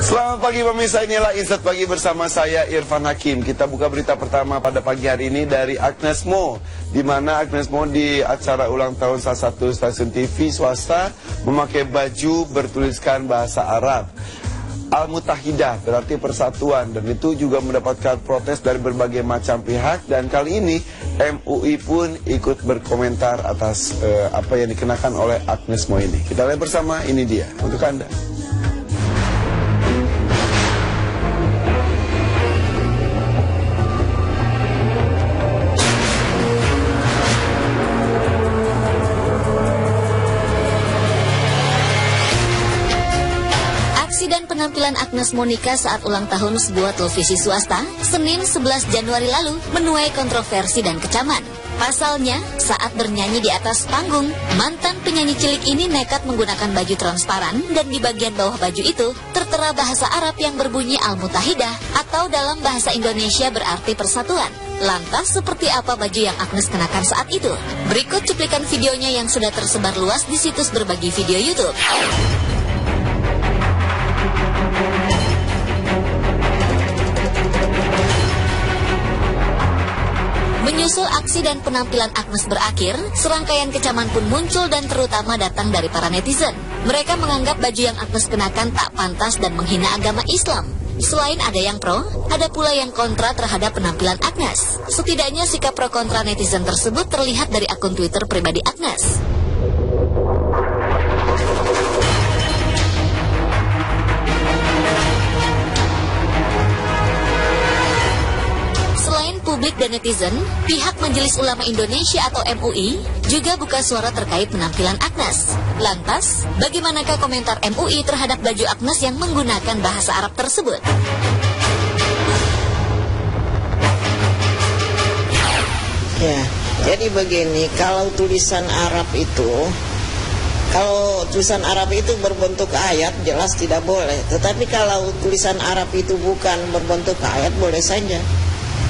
Selamat pagi pemirsa, inilah Insight Pagi bersama saya Irfan Hakim. Kita buka berita pertama pada pagi hari ini dari Agnes Mo, di mana Agnes Mo di acara ulang tahun salah satu stasiun TV swasta memakai baju bertuliskan bahasa Arab. Al-Mutahidah berarti persatuan, dan itu juga mendapatkan protes dari berbagai macam pihak. Dan kali ini MUI pun ikut berkomentar atas apa yang dikenakan oleh Agnes Mo ini. Kita lihat bersama, ini dia untuk Anda. Dan penampilan Agnes Monica saat ulang tahun sebuah televisi swasta Senin 11 Januari lalu menuai kontroversi dan kecaman. Pasalnya, saat bernyanyi di atas panggung, mantan penyanyi cilik ini nekat menggunakan baju transparan, dan di bagian bawah baju itu tertera bahasa Arab yang berbunyi Al-Mutahidah, atau dalam bahasa Indonesia berarti persatuan. Lantas seperti apa baju yang Agnes kenakan saat itu? Berikut cuplikan videonya yang sudah tersebar luas di situs berbagi video YouTube. Menyusul aksi dan penampilan Agnes berakhir, serangkaian kecaman pun muncul dan terutama datang dari para netizen. Mereka menganggap baju yang Agnes kenakan tak pantas dan menghina agama Islam. Selain ada yang pro, ada pula yang kontra terhadap penampilan Agnes. Setidaknya sikap pro kontra netizen tersebut terlihat dari akun Twitter pribadi Agnes. Publik dan netizen, pihak Majelis Ulama Indonesia atau MUI juga buka suara terkait penampilan Agnes. Lantas, bagaimanakah komentar MUI terhadap baju Agnes yang menggunakan bahasa Arab tersebut? Ya, jadi begini, kalau tulisan Arab itu berbentuk ayat, jelas tidak boleh. Tetapi kalau tulisan Arab itu bukan berbentuk ayat, boleh saja.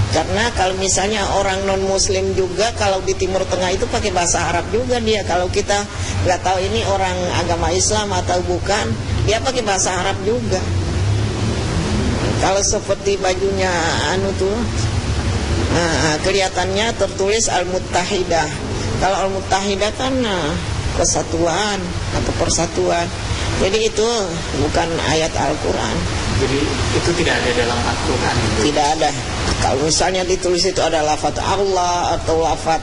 Karena kalau misalnya orang non-muslim juga, kalau di Timur Tengah itu pakai bahasa Arab juga dia. Kalau kita nggak tahu ini orang agama Islam atau bukan, dia pakai bahasa Arab juga. Kalau seperti bajunya kelihatannya tertulis Al-Mutahidah. Kalau Al-Mutahidah kan kesatuan atau persatuan. Jadi itu bukan ayat Al-Quran. Jadi itu tidak ada dalam Al-Quran? Tidak ada. Kalau misalnya ditulis itu ada lafaz Allah atau lafaz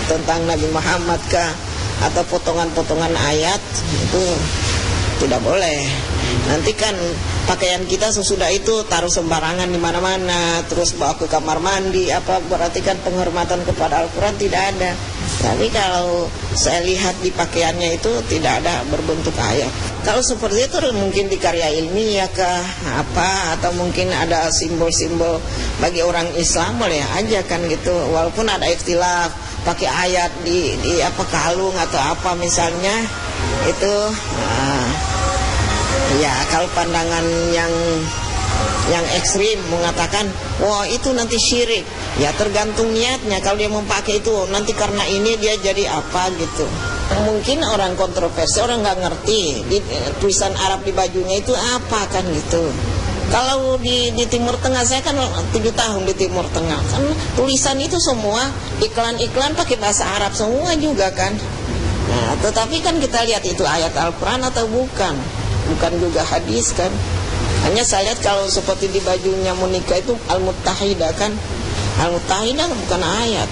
tentang Nabi Muhammad kah, atau potongan-potongan ayat, itu tidak boleh. Nanti kan pakaian kita sesudah itu taruh sembarangan di mana-mana, terus bawa ke kamar mandi, apa berarti kan penghormatan kepada Al-Quran tidak ada. Tapi kalau saya lihat di pakaiannya itu tidak ada berbentuk ayat. Kalau seperti itu mungkin di karya ilmiah kah apa, atau mungkin ada simbol-simbol bagi orang Islam, boleh aja kan gitu. Walaupun ada ikhtilaf pakai ayat di apa kalung atau apa misalnya itu. Ya kalau pandangan yang ekstrim mengatakan wah itu nanti syirik, ya tergantung niatnya. Kalau dia mau pakai itu nanti karena ini dia jadi apa gitu. Mungkin orang kontroversi, orang nggak ngerti di tulisan Arab di bajunya itu apa kan gitu. Kalau di Timur Tengah, saya kan 7 tahun di Timur Tengah, kan tulisan itu semua iklan-iklan pakai bahasa Arab semua juga kan. Nah, tetapi kan kita lihat itu ayat Al-Quran atau bukan juga hadis kan. Hanya saya lihat kalau seperti di bajunya Monica itu Al-Mutahidah kan, Al-Mutahidah bukan ayat.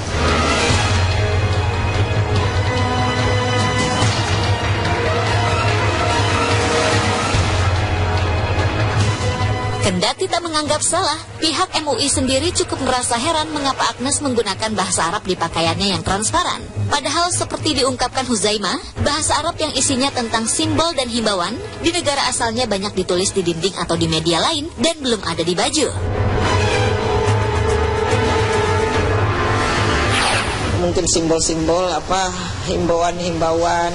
Kendati tak menganggap salah, pihak MUI sendiri cukup merasa heran mengapa Agnes menggunakan bahasa Arab di pakaiannya yang transparan. Padahal seperti diungkapkan Huzaimah, bahasa Arab yang isinya tentang simbol dan himbauan di negara asalnya banyak ditulis di dinding atau di media lain dan belum ada di baju. Mungkin simbol-simbol apa, himbauan-himbauan.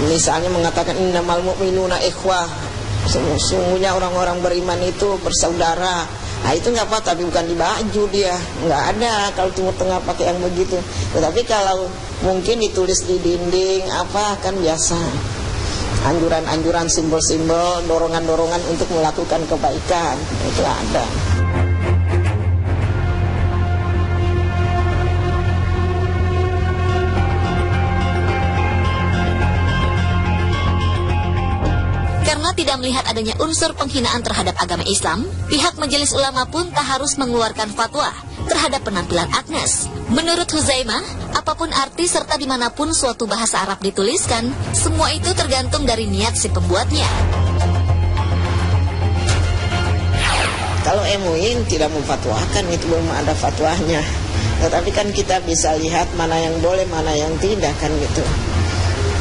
Misalnya mengatakan innamal mu'minuna ikhwah, sungguhnya orang-orang beriman itu bersaudara. Nah itu nggak apa, tapi bukan di baju dia, nggak ada kalau Timur Tengah pakai yang begitu. Tetapi kalau mungkin ditulis di dinding apa kan biasa. anjuran-anjuran, simbol-simbol, dorongan-dorongan untuk melakukan kebaikan itu ada. Karena tidak melihat adanya unsur penghinaan terhadap agama Islam, pihak Majelis Ulama pun tak harus mengeluarkan fatwa terhadap penampilan Agnes. Menurut Huzaimah, apapun arti serta dimanapun suatu bahasa Arab dituliskan, semua itu tergantung dari niat si pembuatnya. Kalau MUI tidak memfatwakan, itu belum ada fatwanya. Tetapi kan kita bisa lihat mana yang boleh, mana yang tidak kan gitu.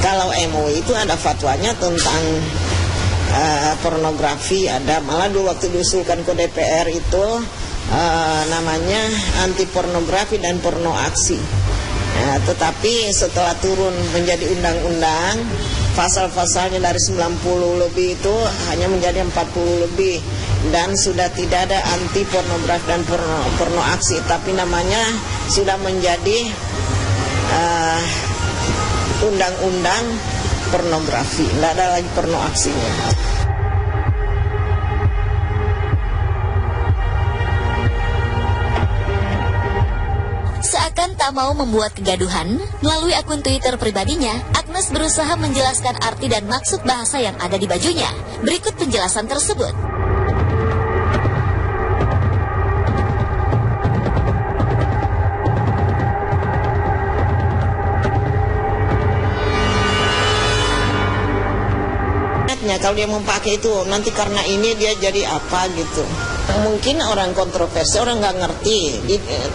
Kalau MUI itu ada fatwanya tentang pornografi, ada malah dulu waktu diusulkan ke DPR itu namanya anti pornografi dan porno aksi. Tetapi setelah turun menjadi undang-undang, pasal-pasalnya dari 90 lebih itu hanya menjadi 40 lebih, dan sudah tidak ada anti pornografi dan porno aksi, tapi namanya sudah menjadi undang-undang pornografi, tidak ada lagi porno aksinya. Seakan tak mau membuat kegaduhan, melalui akun Twitter pribadinya, Agnes berusaha menjelaskan arti dan maksud bahasa yang ada di bajunya. Berikut penjelasan tersebut. Kalau dia memakai itu nanti karena ini dia jadi apa gitu. Mungkin orang kontroversi, orang nggak ngerti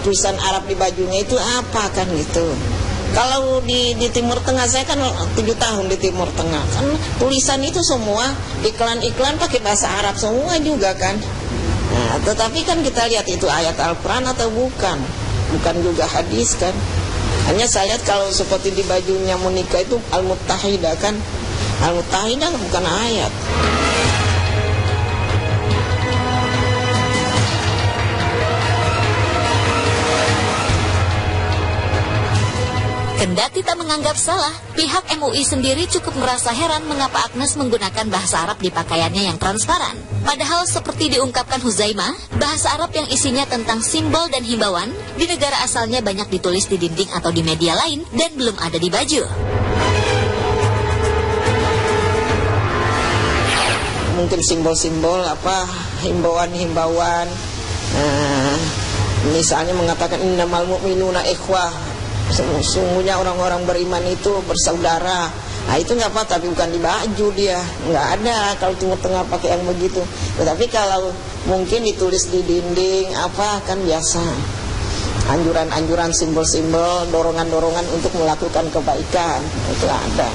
tulisan Arab di bajunya itu apa kan gitu. Kalau di Timur Tengah, saya kan 7 tahun di Timur Tengah, kan tulisan itu semua iklan-iklan pakai bahasa Arab semua juga kan. Nah, tetapi kan kita lihat itu ayat Al-Quran atau bukan juga hadis kan. Hanya saya lihat kalau seperti di bajunya Monika itu Al-Muttahidah kan. Al-Muttahidah bukan ayat. Kendati tak menganggap salah, pihak MUI sendiri cukup merasa heran mengapa Agnes menggunakan bahasa Arab di pakaiannya yang transparan. Padahal seperti diungkapkan Huzaimah, bahasa Arab yang isinya tentang simbol dan himbauan di negara asalnya banyak ditulis di dinding atau di media lain dan belum ada di baju. Mungkin simbol-simbol apa, himbauan-himbauan, misalnya mengatakan innamal mu'minuna ikhwah, sungguhnya orang-orang beriman itu bersaudara. Nah itu nggak apa, tapi bukan di baju dia, nggak ada kalau Timur Tengah pakai yang begitu. Tetapi kalau mungkin ditulis di dinding apa kan biasa, anjuran-anjuran, simbol-simbol, dorongan-dorongan untuk melakukan kebaikan itu ada.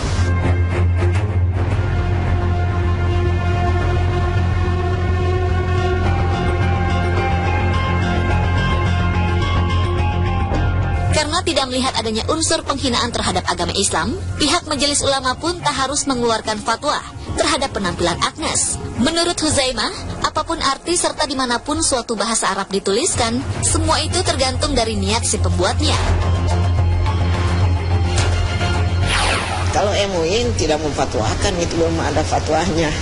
Karena tidak melihat adanya unsur penghinaan terhadap agama Islam, pihak Majelis Ulama pun tak harus mengeluarkan fatwa terhadap penampilan Agnes. Menurut Huzaimah, apapun arti serta dimanapun suatu bahasa Arab dituliskan, semua itu tergantung dari niat si pembuatnya. Kalau MUI tidak memfatwakan, itu belum ada fatwanya.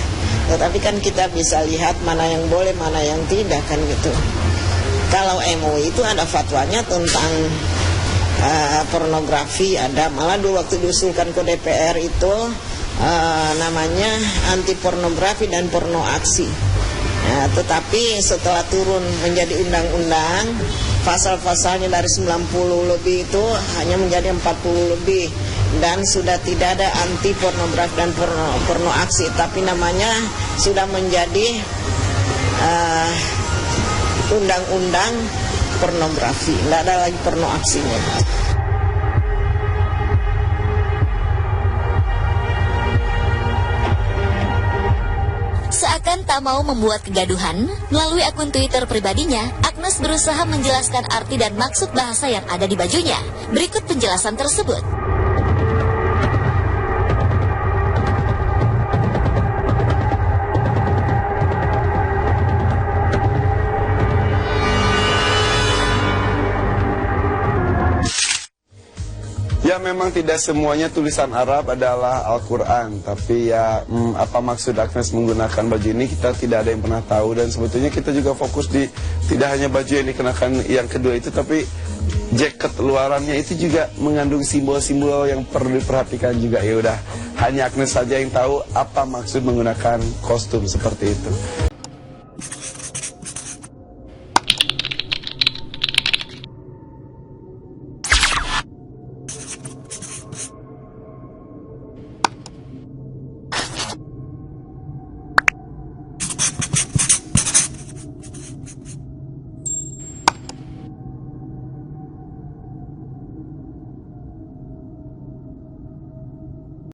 Tetapi kan kita bisa lihat mana yang boleh, mana yang tidak kan gitu. Kalau MUI itu ada fatwanya tentang pornografi, ada malah dulu waktu diusulkan ke DPR itu namanya anti pornografi dan porno aksi. Tetapi setelah turun menjadi undang-undang, pasal-pasalnya dari 90 lebih itu hanya menjadi 40 lebih, dan sudah tidak ada anti pornografi dan porno aksi, tapi namanya sudah menjadi undang-undang pornografi, tidak ada lagi porno aksinya. Seakan tak mau membuat kegaduhan, melalui akun Twitter pribadinya, Agnes berusaha menjelaskan arti dan maksud bahasa yang ada di bajunya. Berikut penjelasan tersebut. Ya memang memang tidak semuanya tulisan Arab adalah Al-Quran. Tapi ya apa maksud Agnes menggunakan baju ini kita tidak ada yang pernah tahu. Dan sebetulnya kita juga fokus di tidak hanya baju yang dikenakan yang kedua itu, tapi jaket luarannya itu juga mengandung simbol-simbol yang perlu diperhatikan juga. Ya udah, hanya Agnes saja yang tahu apa maksud menggunakan kostum seperti itu.